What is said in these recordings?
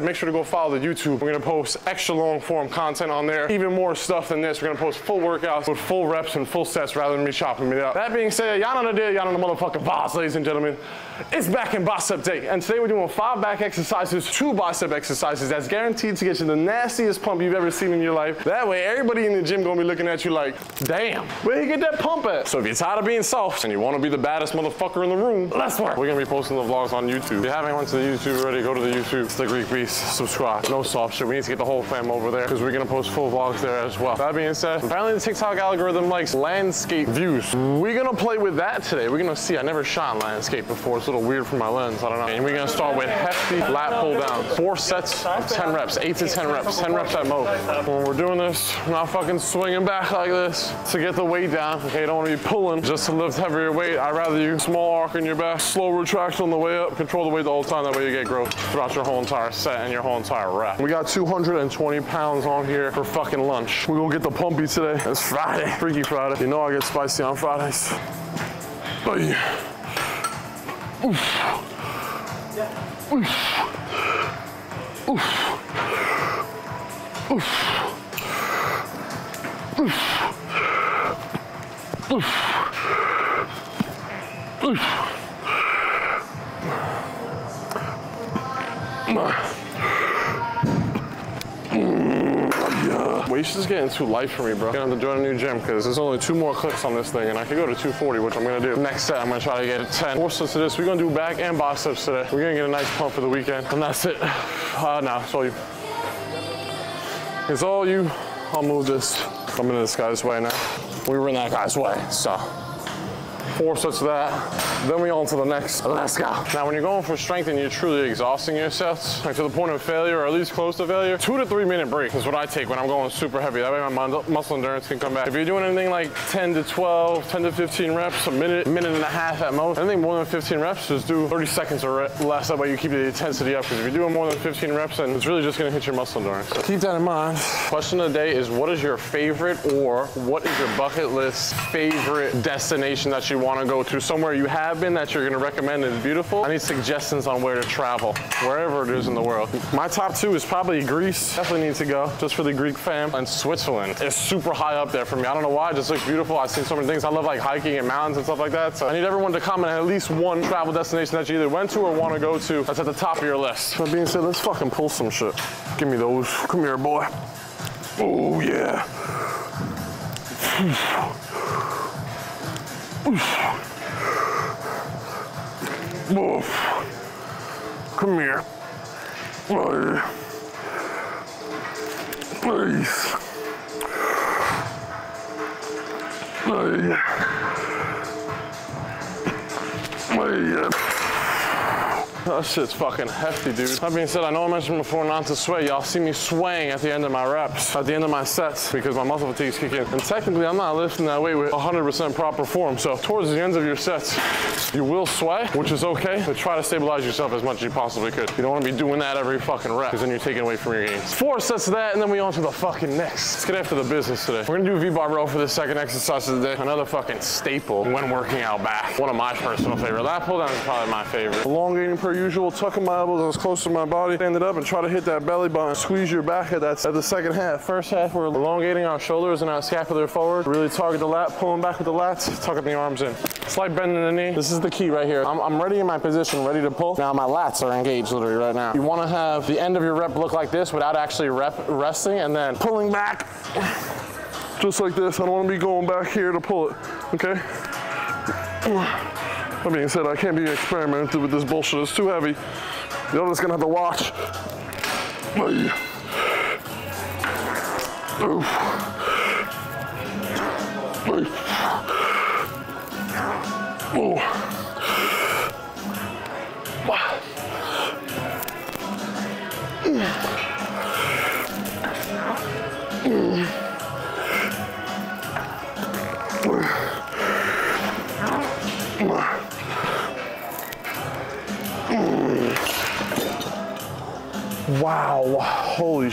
Make sure to go follow the YouTube. We're gonna post extra long form content on there. Even more stuff than this. We're gonna post full workouts with full reps and full sets rather than me chopping it up. That being said, y'all know the deal, y'all know the motherfucking boss, ladies and gentlemen. It's back in Bicep Day. And today we're doing 5 back exercises, 2 bicep exercises. That's guaranteed to get you the nastiest pump you've ever seen in your life. That way, everybody in the gym gonna be looking at you like, damn, where you get that pump at? So if you're tired of being soft and you wanna be the baddest motherfucker in the room, let's work. We're gonna be posting the vlogs on YouTube. If you haven't went to the YouTube already, go to the YouTube. It's the Greek Beast. Subscribe. No soft shit. We need to get the whole fam over there because we're gonna post full vlogs there as well. That being said, apparently the TikTok algorithm likes landscape views. We're gonna play with that today. We're gonna see. I never shot landscape before. It's a little weird for my lens. I don't know. And we're gonna start with hefty lat pull downs. 4 sets of 10 reps, 8 to 10 reps, 10 reps at most. When we're doing this, we're not fucking swinging back like this to get the weight down. Okay, you don't want to be pulling just to lift heavier weight. I'd rather you small arc in your back, slow retraction on the way up, control the weight the whole time. That way you get growth throughout your whole entire set and your whole entire rep. We got 220 pounds on here for fucking lunch. We're gonna get the pumpy today. It's Friday, Freaky Friday. You know I get spicy on Fridays. Hey. Oof. Oof. Oof. Oof. Oof. Oof. Oof. Weight's just getting too light for me, bro. I'm gonna have to join a new gym because there's only 2 more clicks on this thing and I could go to 240, which I'm gonna do. Next set, I'm gonna try to get it 10. 4 sets of this. We're gonna do back and biceps today. We're gonna get a nice pump for the weekend. And that's it. No, it's all you. It's all you. I'll move this. I'm in this guy's way now. We were in that guy's way, so. 4 sets of that, then we on to the next. Let's go. Now, when you're going for strength and you're truly exhausting your sets, like to the point of failure or at least close to failure, 2 to 3 minute break is what I take when I'm going super heavy. That way my muscle endurance can come back. If you're doing anything like 10 to 12, 10 to 15 reps, a minute and a half at most, anything more than 15 reps, just do 30 seconds or less. That way you keep the intensity up, because if you're doing more than 15 reps, then it's really just gonna hit your muscle endurance. So keep that in mind. Question of the day is, what is your favorite, or what is your bucket list favorite destination that you want to go to, somewhere you have been that you're going to recommend is beautiful? I need suggestions on where to travel, wherever it is in the world. My top 2 is probably Greece. Definitely need to go just for the Greek fam. And Switzerland is super high up there for me. I don't know why, it just looks beautiful. I've seen so many things. I love like hiking and mountains and stuff like that. So I need everyone to comment at least one travel destination that you either went to or want to go to that's at the top of your list. That being said, let's fucking pull some shit. Give me those. Come here, boy. Oh yeah. Oof. Come here. Please. That shit's fucking hefty, dude. That being said, I know I mentioned before not to sway. Y'all see me swaying at the end of my reps, at the end of my sets, because my muscle fatigue's kicking in. And technically, I'm not lifting that weight with 100% proper form. So towards the ends of your sets, you will sway, which is okay, but try to stabilize yourself as much as you possibly could. You don't want to be doing that every fucking rep, because then you're taking away from your gains. 4 sets of that, and then we on to the fucking next. Let's get after the business today. We're gonna do V-bar row for the second exercise of the day. Another fucking staple when working out back. One of my personal favorite. Lat pull down is probably my favorite. Elongating per usual, tucking my elbows as close to my body, stand it up and try to hit that belly button, squeeze your back at the second half. First half, we're elongating our shoulders and our scapular forward. Really target the lat, pulling back with the lats, tucking the arms in. Slight bend in the knee. This is the key right here. I'm ready in my position, ready to pull. Now my lats are engaged literally right now. You want to have the end of your rep look like this without actually resting, and then pulling back just like this. I don't want to be going back here to pull it, okay? That being said, I can't be experimenting with this bullshit. It's too heavy. You're just gonna have to watch. Oof. Oh. Wow, holy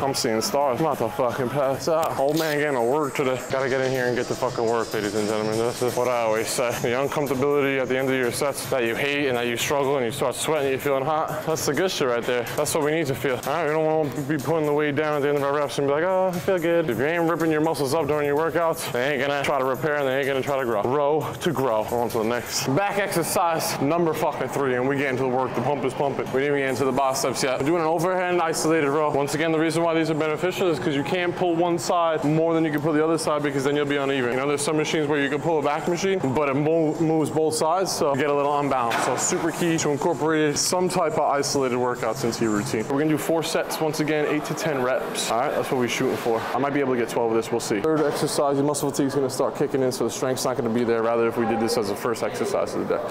I'm seeing stars. I'm about to fucking pass out. Old man getting to work today. Gotta get in here and get to fucking work, ladies and gentlemen. This is what I always say. The uncomfortability at the end of your sets that you hate and that you struggle and you start sweating and you're feeling hot. That's the good shit right there. That's what we need to feel. All right, we don't want to be putting the weight down at the end of our reps and be like, oh, I feel good. If you ain't ripping your muscles up during your workouts, they ain't gonna try to repair and they ain't gonna try to grow. Row to grow. On to the next. Back exercise number fucking 3, and we get into the work. The pump is pumping. We didn't even get into the biceps yet. We're doing an overhand isolated row. Once again, the reason why these are beneficial is because you can't pull one side more than you can pull the other side because then you'll be uneven. You know, there's some machines where you can pull a back machine, but it moves both sides, so you get a little unbalanced. So super key to incorporate some type of isolated workouts into your routine. We're gonna do 4 sets, once again, 8 to 10 reps. All right, that's what we're shooting for. I might be able to get 12 of this, we'll see. Third exercise, your muscle fatigue is gonna start kicking in, so the strength's not gonna be there. Rather, if we did this as the first exercise of the day.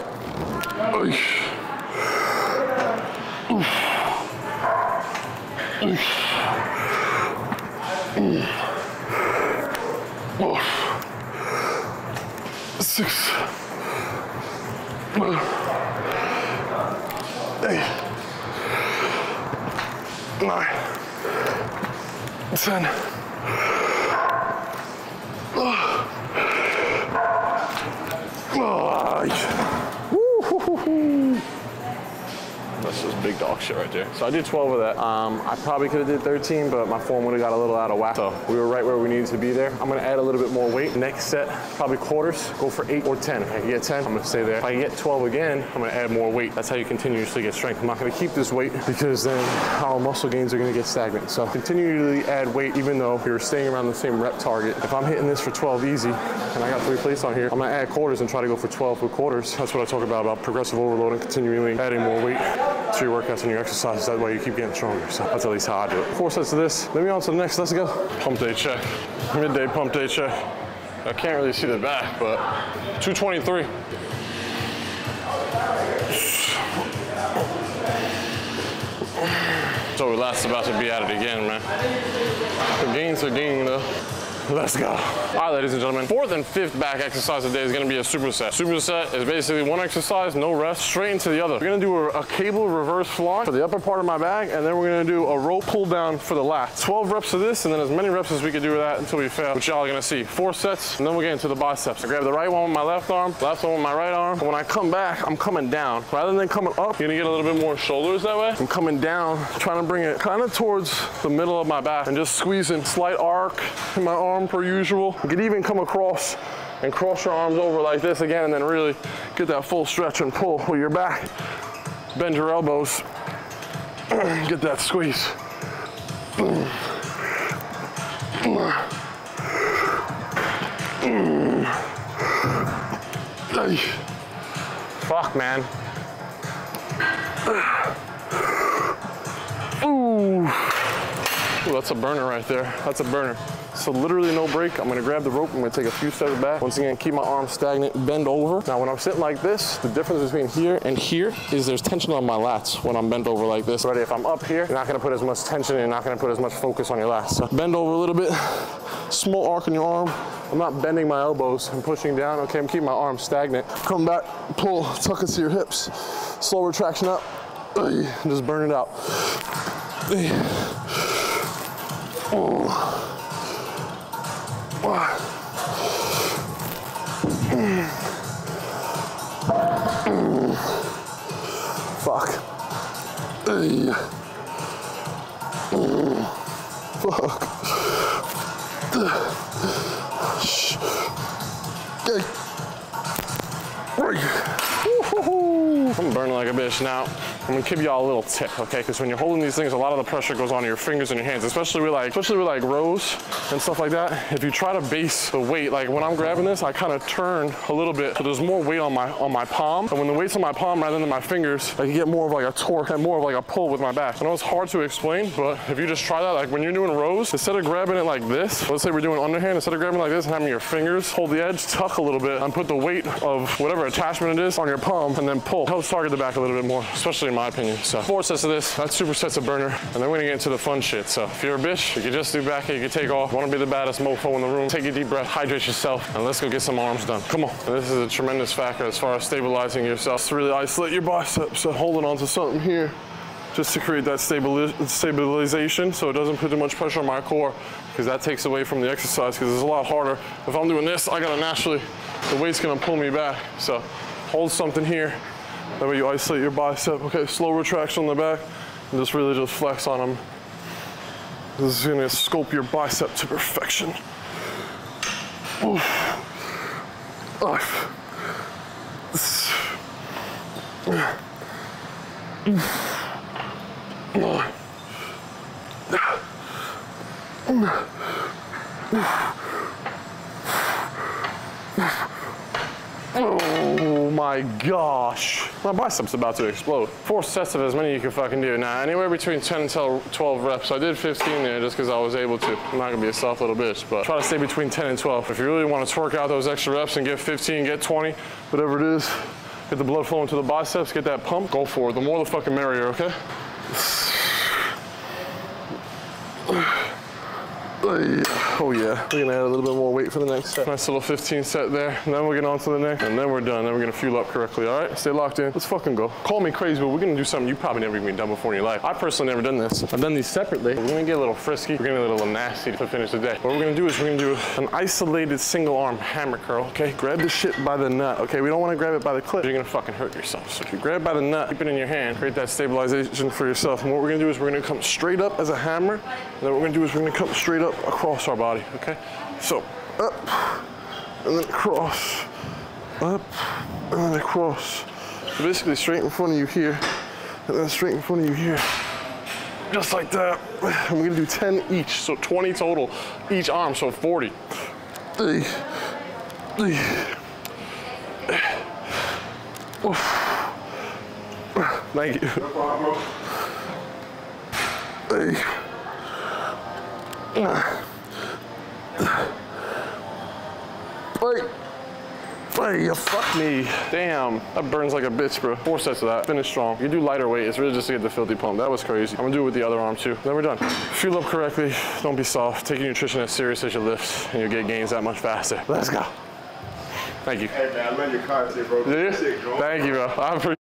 Six, 8, 9, 10. That's just big dog shit right there. So I did 12 of that. I probably could have did 13, but my form would have got a little out of whack. So we were right where we needed to be there. I'm gonna add a little bit more weight. Next set, probably quarters, go for 8 or 10. If I can get 10, I'm gonna stay there. If I get 12 again, I'm gonna add more weight. That's how you continuously get strength. I'm not gonna keep this weight because then our muscle gains are gonna get stagnant. So continually add weight even though you're staying around the same rep target. If I'm hitting this for 12 easy, and I got 3 plates on here, I'm gonna add quarters and try to go for 12 with quarters. That's what I talk about progressive overload and continually adding more weight to your workouts and your exercises. That way you keep getting stronger. So that's at least how I do it. 4 sets of this. Then we on to the next. Let's go. Pump day check. Midday pump day check. I can't really see the back, but 223. So last about to be at it again, man. The gains are gaining though. Let's go. All right, ladies and gentlemen, 4th and 5th back exercise of the day is gonna be a superset. Superset is basically one exercise, no rest, straight into the other. We're gonna do a cable reverse fly for the upper part of my back, and then we're gonna do a rope pull down for the lats. 12 reps of this, and then as many reps as we can do with that until we fail, which y'all are gonna see. 4 sets, and then we'll get into the biceps. I grab the right one with my left arm, left one with my right arm. And when I come back, I'm coming down. Rather than coming up, you're gonna get a little bit more shoulders that way. I'm coming down, trying to bring it kind of towards the middle of my back, and just squeezing slight arc in my arm per usual. You could even come across and cross your arms over like this again, and then really get that full stretch and pull with your back. Bend your elbows, get that squeeze. Fuck, man. Ooh, that's a burner right there. That's a burner. So literally no break. I'm gonna grab the rope. I'm gonna take a few steps back. Once again, keep my arms stagnant, bend over. Now when I'm sitting like this, the difference between here and here is there's tension on my lats when I'm bent over like this. Already, if I'm up here, you're not gonna put as much tension and you're not gonna put as much focus on your lats. So bend over a little bit, small arc in your arm. I'm not bending my elbows. I'm pushing down. Okay, I'm keeping my arms stagnant. Come back, pull, tuck into your hips. Slow retraction up. Just burn it out. Oh. Fuck. Fuck. I'm burning like a bitch now. I'm gonna give y'all a little tip, okay? Because when you're holding these things, a lot of the pressure goes on your fingers and your hands, especially with like rows and stuff like that. If you try to base the weight, like when I'm grabbing this, I kind of turn a little bit, so there's more weight on my palm. And when the weight's on my palm rather than my fingers, I can get more of like a torque and more of like a pull with my back. I know it's hard to explain, but if you just try that, like when you're doing rows, instead of grabbing it like this, let's say we're doing underhand, instead of grabbing like this and having your fingers hold the edge, tuck a little bit and put the weight of whatever attachment it is on your palm and then pull. Helps target the back a little bit more, especially in my opinion. So 4 sets of this, that's supersets of burner, and then we're gonna get into the fun shit. So if you're a bitch, you can just do back, you can take off. Wanna be the baddest mofo in the room, take a deep breath, hydrate yourself, and let's go get some arms done. Come on. And this is a tremendous factor as far as stabilizing yourself to really isolate your biceps. So holding on to something here just to create that stabilization so it doesn't put too much pressure on my core, because that takes away from the exercise, because it's a lot harder. If I'm doing this, I gotta naturally, the weight's gonna pull me back. So hold something here. That way you isolate your bicep. Okay, slow retraction on the back, and just really just flex on them. This is gonna scope your bicep to perfection. Oof. Oh my gosh. My bicep's about to explode. 4 sets of as many you can fucking do. Now, anywhere between 10 and 12 reps. I did 15 there just because I was able to. I'm not gonna be a soft little bitch, but try to stay between 10 and 12. If you really want to twerk out those extra reps and get 15, get 20, whatever it is, get the blood flowing to the biceps, get that pump, go for it. The more the fucking merrier, okay? Oh yeah, we're gonna add a little bit more weight for the next set. Nice little 15 set there, and then we're getting on to the next, and then we're done. Then we're gonna fuel up correctly, all right? Stay locked in, let's fucking go. Call me crazy, but we're gonna do something you probably never even done before in your life. I personally never done this. I've done these separately. We're gonna get a little frisky, we're gonna get a little nasty to finish the day. What we're gonna do is we're gonna do an isolated single arm hammer curl, okay? Grab the shit by the nut, okay? We don't wanna grab it by the clip. You're gonna fucking hurt yourself. So if you grab by the nut, keep it in your hand, create that stabilization for yourself. And what we're gonna do is we're gonna come straight up as a hammer, and then what we're gonna do is we're gonna come straight up across our body, okay? So, up, and then across, up, and then across. So basically straight in front of you here, and then straight in front of you here. Just like that. And we're gonna do 10 each, so 20 total each arm, so 40. Thank you. No problem. Hey, you fucked me. Damn, that burns like a bitch, bro. 4 sets of that, finish strong. You do lighter weight, it's really just to get the filthy pump. That was crazy. I'm gonna do it with the other arm too. Then we're done. Fuel up correctly, don't be soft. Take your nutrition as serious as your lifts, and you'll get gains that much faster. Let's go. Thank you. Hey man, I love your content, bro. Thank you, bro. I appreciate it.